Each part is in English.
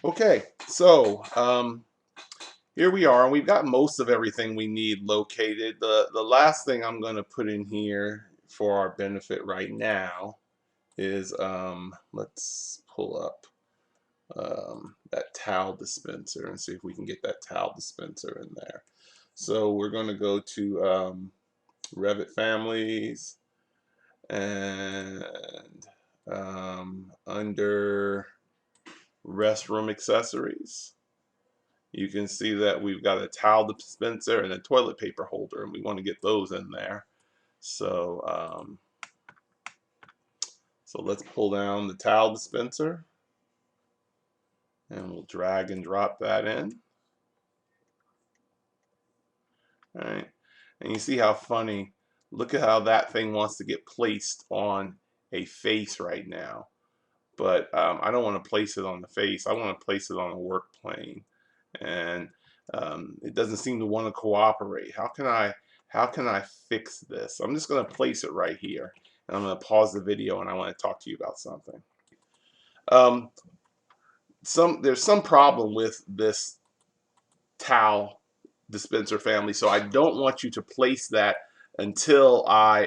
Okay, so here we are, and we've got most of everything we need located. The last thing I'm going to put in here for our benefit right now is let's pull up that towel dispenser and see if we can get that towel dispenser in there. So we're going to go to Revit Families and under Restroom Accessories. You can see that we've got a towel dispenser and a toilet paper holder, and we want to get those in there. So, so let's pull down the towel dispenser, and we'll drag and drop that in. All right, and you see how funny. Look at how that thing wants to get placed on a face right now. But I don't want to place it on the face. I want to place it on a work plane, and it doesn't seem to want to cooperate. How can I fix this? I'm just going to place it right here, and I'm going to pause the video, and I want to talk to you about something. Um, there's some problem with this towel dispenser family, so I don't want you to place that until I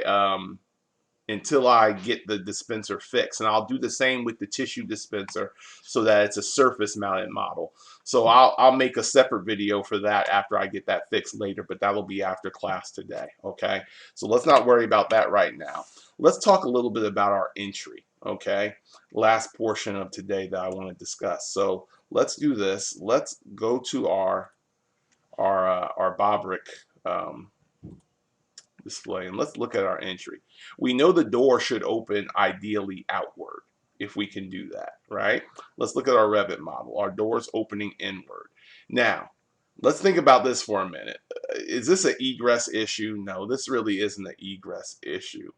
get the dispenser fixed. And I'll do the same with the tissue dispenser so that it's a surface mounted model. So I'll make a separate video for that after I get that fixed later, but that'll be after class today. Okay, so let's not worry about that right now. Let's talk a little bit about our entry. Okay, last portion of today that I want to discuss. So let's do this. Let's go to our Bobrick display, and let's look at our entry. We know the door should open ideally outward if we can do that, right? Let's look at our Revit model. Our door's opening inward. Now, let's think about this for a minute. Is this an egress issue? No, this really isn't an egress issue.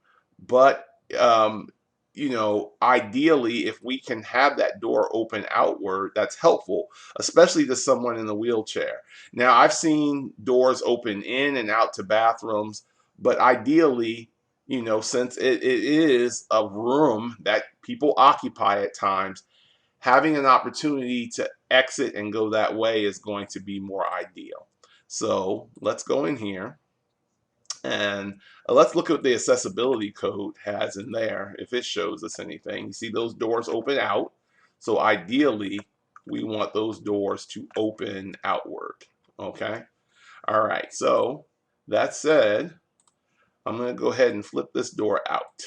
But, you know, ideally, if we can have that door open outward, that's helpful, especially to someone in a wheelchair. Now, I've seen doors open in and out to bathrooms, but ideally, you know, since it is a room that people occupy at times, having an opportunity to exit and go that way is going to be more ideal. So let's go in here and let's look at what the accessibility code has in there, if it shows us anything. You see those doors open out. So ideally, we want those doors to open outward. Okay. All right. So that said, I'm going to go ahead and flip this door out.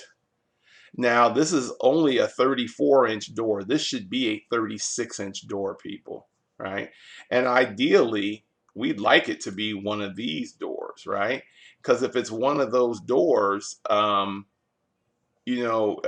Now, this is only a 34-inch door. This should be a 36-inch door, people, right? And ideally, we'd like it to be one of these doors, right? Because if it's one of those doors, you know,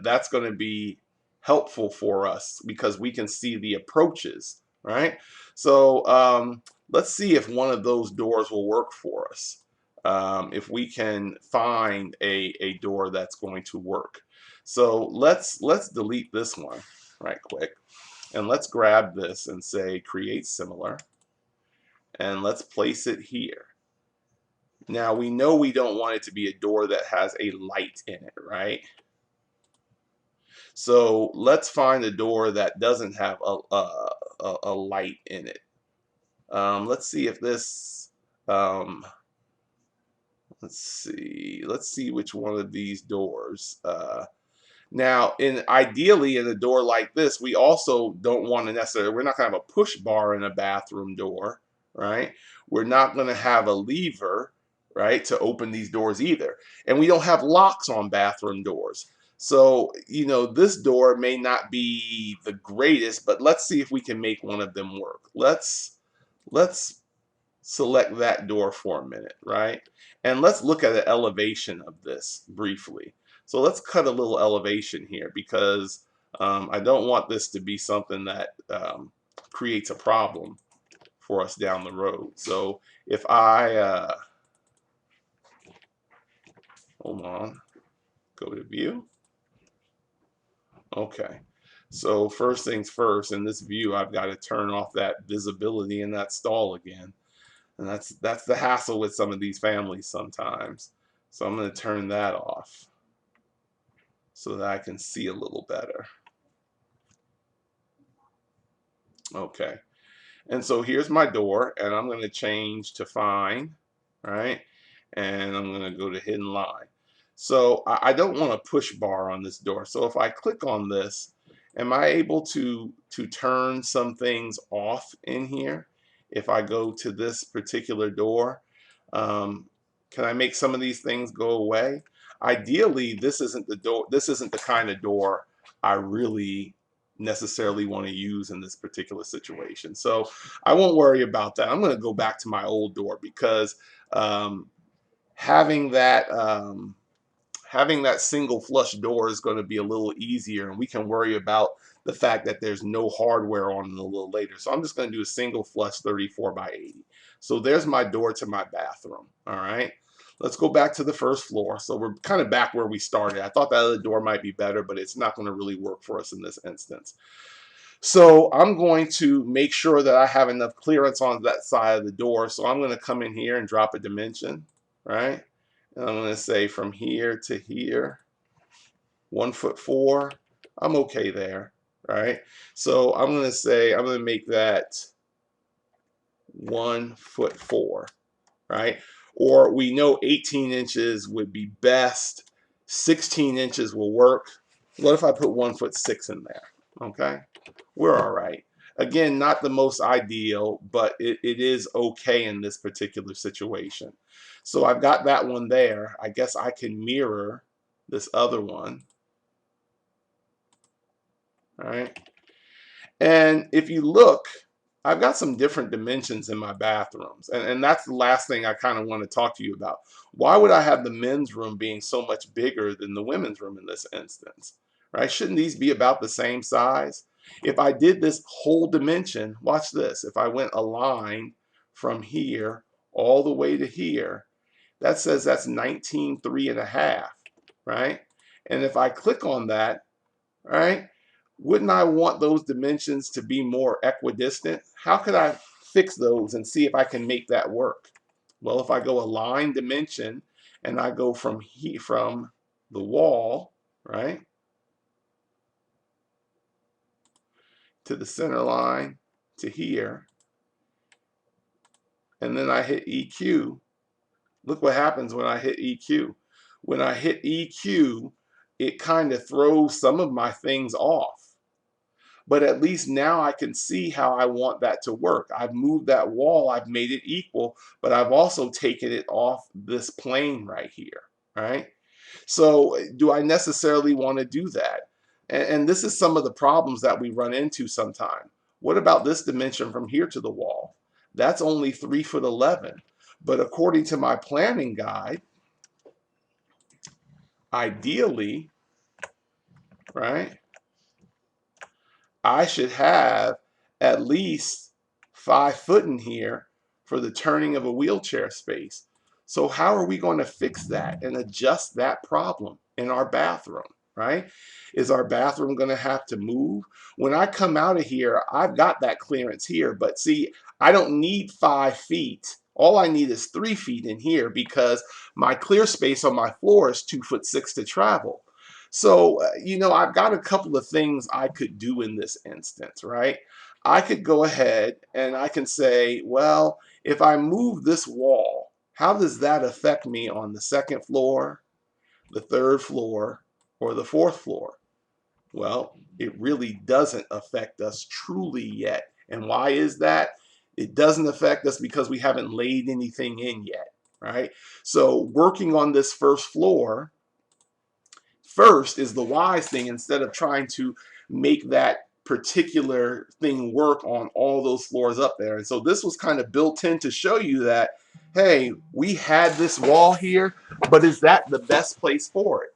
that's going to be helpful for us because we can see the approaches, right? So let's see if one of those doors will work for us. If we can find a door that's going to work. So let's delete this one right quick, and let's grab this and say create similar, and let's place it here. Now we know we don't want it to be a door that has a light in it, right? So let's find a door that doesn't have a light in it. Let's see if this let's see which one of these doors. Now, ideally in a door like this, we also don't want to necessarily, we're not going to have a push bar in a bathroom door, right? We're not going to have a lever, right, to open these doors either. And we don't have locks on bathroom doors. So, you know, this door may not be the greatest, but let's see if we can make one of them work. Let's select that door for a minute, right? And let's look at the elevation of this briefly. So let's cut a little elevation here because I don't want this to be something that creates a problem for us down the road. So if I, hold on, go to view. Okay. So first things first, in this view, I've got to turn off that visibility in that stall again. And that's the hassle with some of these families sometimes. So I'm going to turn that off so that I can see a little better. Okay. And so here's my door, and I'm going to change to fine, right? And I'm going to go to hidden line. So I don't want a push bar on this door. So if I click on this, am I able to turn some things off in here? If I go to this particular door, um, can I make some of these things go away? Ideally, this isn't the door. This isn't the kind of door I really necessarily want to use in this particular situation. So I won't worry about that. I'm going to go back to my old door because um, having that having that single flush door is going to be a little easier, and we can worry about the fact that there's no hardware on it a little later. So I'm just going to do a single flush 34 by 80. So there's my door to my bathroom. All right. Let's go back to the first floor. So we're kind of back where we started. I thought that other door might be better, but it's not going to really work for us in this instance. So I'm going to make sure that I have enough clearance on that side of the door. So I'm going to come in here and drop a dimension, right? And I'm going to say from here to here, 1'4". I'm okay there, right? So I'm going to say, I'm going to make that 1'4", right? Or we know 18 inches would be best. 16 inches will work. What if I put 1'6" in there? Okay, we're all right. Again, not the most ideal, but it is okay in this particular situation. So I've got that one there. I guess I can mirror this other one, all right? And if you look, I've got some different dimensions in my bathrooms. And that's the last thing I kind of want to talk to you about. Why would I have the men's room being so much bigger than the women's room in this instance? Right? Shouldn't these be about the same size? If I did this whole dimension, watch this. If I went a line from here all the way to here, that says that's 19.3½, right? And if I click on that, right, wouldn't I want those dimensions to be more equidistant? How could I fix those and see if I can make that work? Well, if I go align dimension and I go from the wall, right, to the center line to here, and then I hit EQ, look what happens when I hit EQ. When I hit EQ, it kind of throws some of my things off. But at least now I can see how I want that to work. I've moved that wall, I've made it equal, but I've also taken it off this plane right here, right? So do I necessarily want to do that? And this is some of the problems that we run into sometimes. What about this dimension from here to the wall? That's only 3'11". But according to my planning guide, ideally, right, I should have at least 5 foot in here for the turning of a wheelchair space. So how are we going to fix that and adjust that problem in our bathroom, right? Is our bathroom going to have to move? When I come out of here, I've got that clearance here, but see, I don't need 5 feet. All I need is 3 feet in here because my clear space on my floor is 2'6" to travel. So, I've got a couple of things I could do in this instance, right? I could go ahead and I can say, well, if I move this wall, how does that affect me on the second floor, the third floor, or the fourth floor? Well, it really doesn't affect us truly yet. And why is that? It doesn't affect us because we haven't laid anything in yet, right? So working on this first floor, first is the wise thing instead of trying to make that particular thing work on all those floors up there. And so this was kind of built in to show you that, hey, we had this wall here, but is that the best place for it?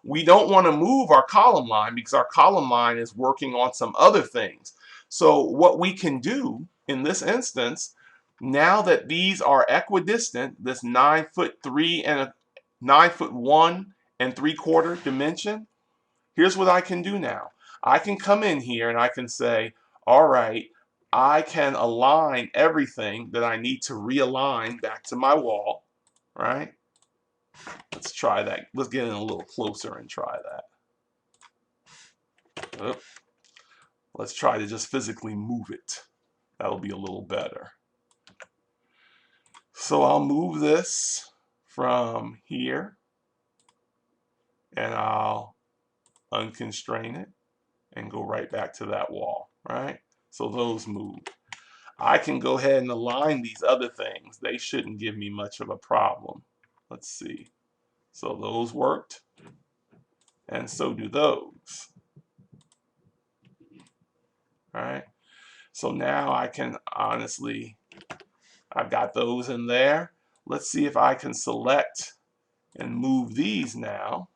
We don't want to move our column line because our column line is working on some other things. So what we can do in this instance, now that these are equidistant, this 9'3" and 9'1 3/4" dimension, here's what I can do now. I can come in here and I can say, all right, I can align everything that I need to realign back to my wall, right? Let's try that. Let's get in a little closer and try that. Let's try to just physically move it. That'll be a little better. So I'll move this from here and I'll unconstrain it and go right back to that wall, right? So those move. I can go ahead and align these other things. They shouldn't give me much of a problem. Let's see. So those worked, and so do those. All right. So now I can honestly, I've got those in there. Let's see if I can select and move these now,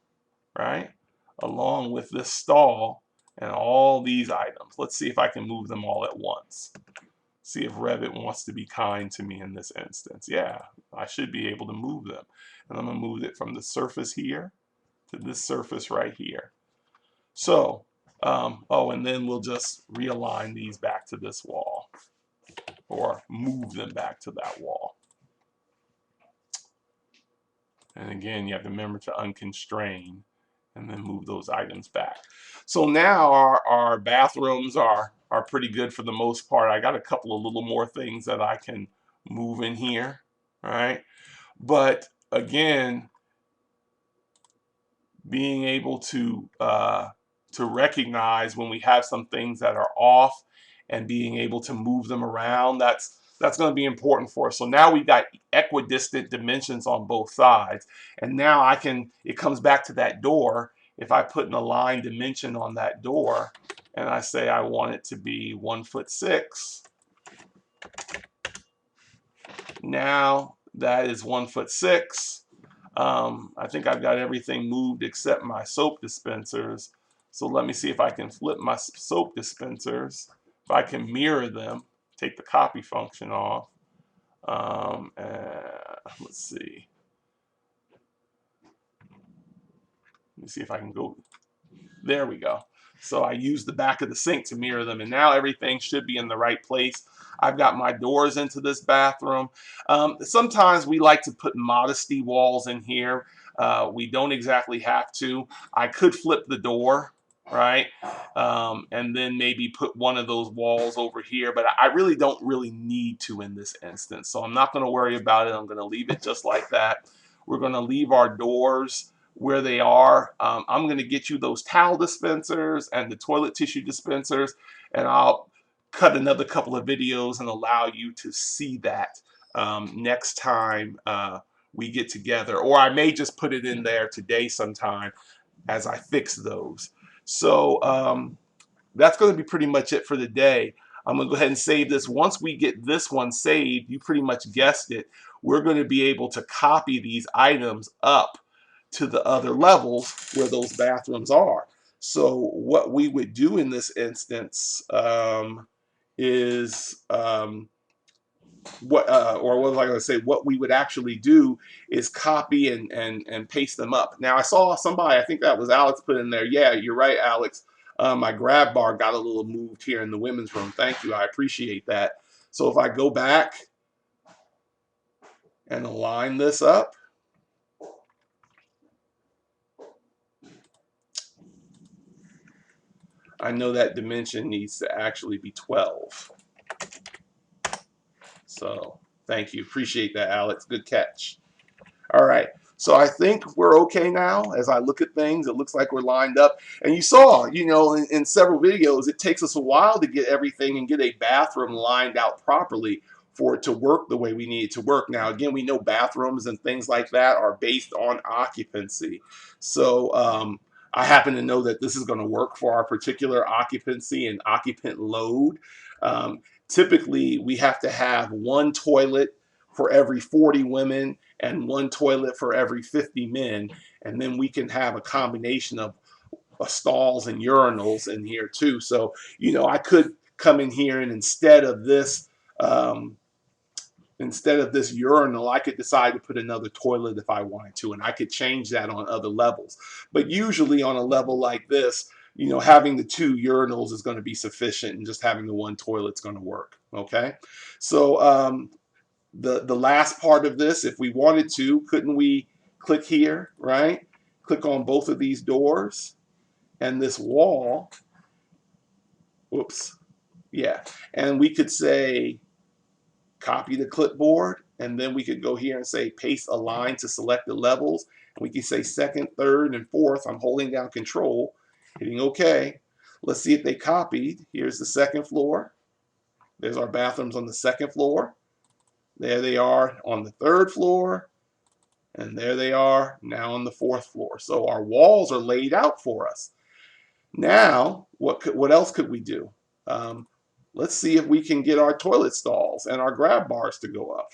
right? Along with this stall and all these items. Let's see if I can move them all at once. See if Revit wants to be kind to me in this instance. Yeah, I should be able to move them. And I'm going to move it from the surface here to this surface right here. So, oh, and then we'll just realign these back to this wall or move them back to that wall. And again, you have to remember to unconstrain and then move those items back. So now our bathrooms are pretty good for the most part. I got a couple of little more things that I can move in here, all right? But again, being able to recognize when we have some things that are off and being able to move them around, that's going to be important for us. So now we've got equidistant dimensions on both sides, and now I can, it comes back to that door. If I put an aligned dimension on that door and I say I want it to be 1'6", now that is 1'6". I think I've got everything moved except my soap dispensers. So let me see if I can flip my soap dispensers. If I can mirror them, take the copy function off. Let's see. Let me see if I can go. There we go. So I use the back of the sink to mirror them, and now everything should be in the right place. I've got my doors into this bathroom. Sometimes we like to put modesty walls in here. We don't exactly have to. I could flip the door, right? And then maybe put one of those walls over here, but I really don't really need to in this instance. So I'm not going to worry about it. I'm going to leave it just like that. We're going to leave our doors where they are. I'm going to get you those towel dispensers and the toilet tissue dispensers, and I'll cut another couple of videos and allow you to see that next time we get together, or I may just put it in there today sometime as I fix those. So that's going to be pretty much it for the day. I'm going to go ahead and save this. Once we get this one saved, you pretty much guessed it, we're going to be able to copy these items up to the other levels where those bathrooms are. So what we would do in this instance is what was I going to say? What we would actually do is copy and paste them up. Now I saw somebody, I think that was Alex, put in there. Yeah, you're right, Alex. My grab bar got a little moved here in the women's room. Thank you, I appreciate that. So if I go back and align this up, I know that dimension needs to actually be 12. So thank you. Appreciate that, Alex. Good catch. All right. So I think we're okay now. As I look at things, it looks like we're lined up. And you saw, you know, in several videos, it takes us a while to get everything and get a bathroom lined out properly for it to work the way we need it to work. Now, again, we know bathrooms and things like that are based on occupancy. So I happen to know that this is going to work for our particular occupancy and occupant load. Typically, we have to have one toilet for every 40 women and one toilet for every 50 men. And then we can have a combination of stalls and urinals in here too. So, you know, I could come in here and instead of this urinal, I could decide to put another toilet if I wanted to, and I could change that on other levels. But usually on a level like this, you know, having the two urinals is going to be sufficient, and just having the one toilet is going to work. Okay, so the last part of this, if we wanted to, couldn't we click here, right? Click on both of these doors and this wall. Whoops. Yeah, and we could say copy the clipboard, and then we could go here and say paste a line to selected levels. And we can say second, third, and fourth. I'm holding down control, hitting OK. Let's see if they copied. Here's the second floor. There's our bathrooms on the second floor. There they are on the third floor. And there they are now on the fourth floor. So our walls are laid out for us. Now, what else could we do? Let's see if we can get our toilet stalls and our grab bars to go up.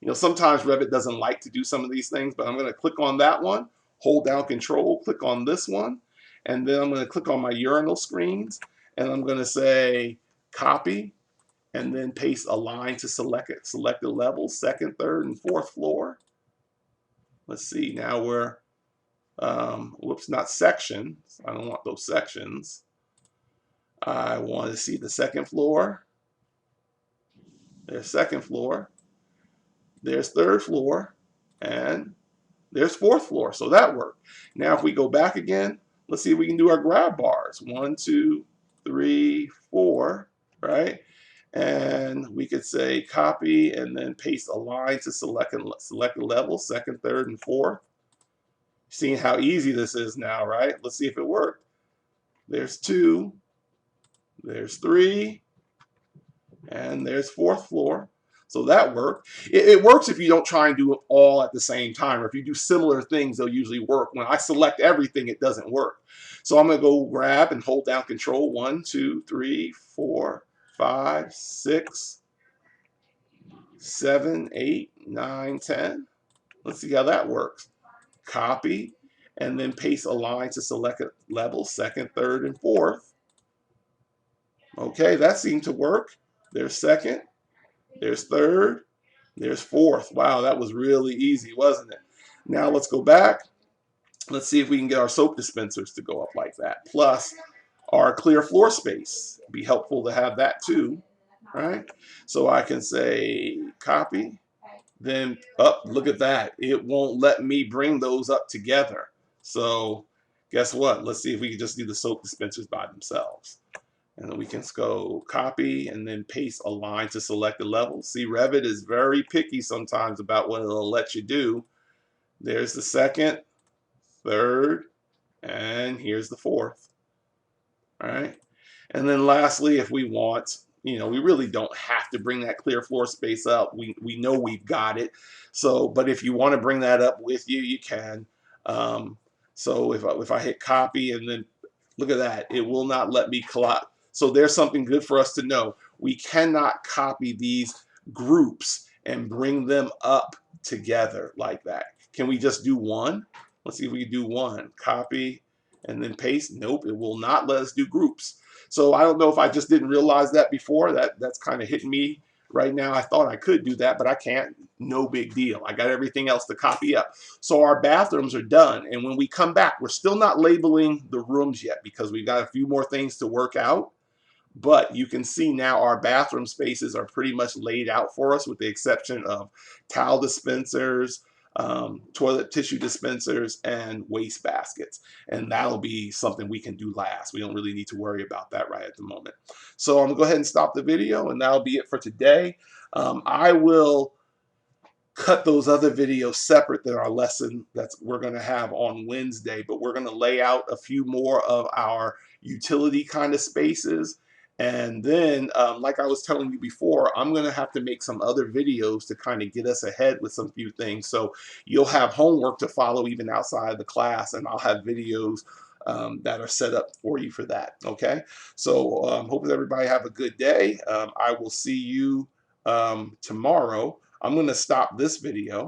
You know, sometimes Revit doesn't like to do some of these things, but I'm going to click on that one, hold down control, click on this one, and then I'm going to click on my urinal screens, and I'm going to say copy, and then paste a line to selected levels, second, third, and fourth floor. Let's see, now we're, whoops, not sections. I don't want those sections. I want to see the second floor. There's second floor. There's third floor. And there's fourth floor. So that worked. Now if we go back again, let's see if we can do our grab bars. 1, 2, 3, 4, right? And we could say copy and then paste a line to select a level, second, third, and fourth. Seeing how easy this is now, right? Let's see if it worked. There's 2, there's 3, and there's fourth floor. So that worked. It works if you don't try and do it all at the same time, or if you do similar things, they'll usually work. When I select everything, it doesn't work. So I'm going to go grab and hold down control. 1, 2, 3, 4, 5, 6, 7, 8, 9, 10. Let's see how that works. Copy and then paste a line to select a level, second, third, and fourth. Okay, that seemed to work. There's second, there's third, there's fourth. Wow, that was really easy, wasn't it? Now let's go back. Let's see if we can get our soap dispensers to go up like that. Plus our clear floor space. It'd be helpful to have that too, right? So I can say copy, then up, look at that. It won't let me bring those up together. So guess what? Let's see if we can just do the soap dispensers by themselves. And then we can go copy and then paste a line to select the level. See, Revit is very picky sometimes about what it'll let you do. There's the second, third, and here's the fourth. All right. And then lastly, if we want, you know, we really don't have to bring that clear floor space up. We know we've got it. So, but if you want to bring that up with you, you can. So if I hit copy and then look at that, it will not let me collapse. So there's something good for us to know. We cannot copy these groups and bring them up together like that. Can we just do one? Let's see if we can do one. Copy and then paste. Nope, it will not let us do groups. So I don't know if I just didn't realize that before. That's kind of hitting me right now. I thought I could do that, but I can't. No big deal. I got everything else to copy up. So our bathrooms are done. And when we come back, we're still not labeling the rooms yet because we've got a few more things to work out. But you can see now our bathroom spaces are pretty much laid out for us with the exception of towel dispensers, toilet tissue dispensers, and waste baskets. And that'll be something we can do last. We don't really need to worry about that right at the moment. So I'm going to go ahead and stop the video, and that'll be it for today. I will cut those other videos separate than our lesson that we're going to have on Wednesday, but we're going to lay out a few more of our utility kind of spaces. And then, like I was telling you before, I'm going to have to make some other videos to kind of get us ahead with some few things. So you'll have homework to follow even outside of the class, and I'll have videos that are set up for you for that. Okay, so hope everybody have a good day. I will see you tomorrow. I'm going to stop this video